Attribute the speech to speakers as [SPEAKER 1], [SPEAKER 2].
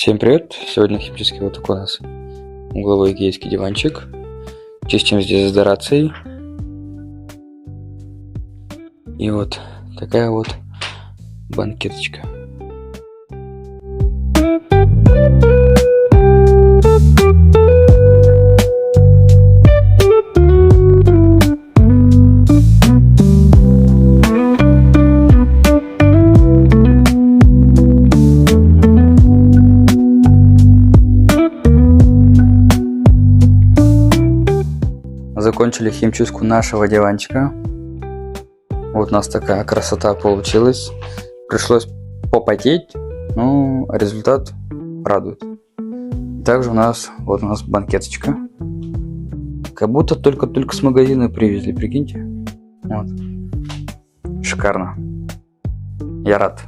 [SPEAKER 1] Всем привет! Сегодня химический вот такой у нас угловой икеевский диванчик. Чистим здесь с дорацией. И вот такая вот банкеточка. Закончили химчистку нашего диванчика. Вот у нас такая красота получилась. Пришлось попотеть, но результат радует. Также у нас банкеточка. Как будто только с магазина привезли, прикиньте. Вот. Шикарно. Я рад.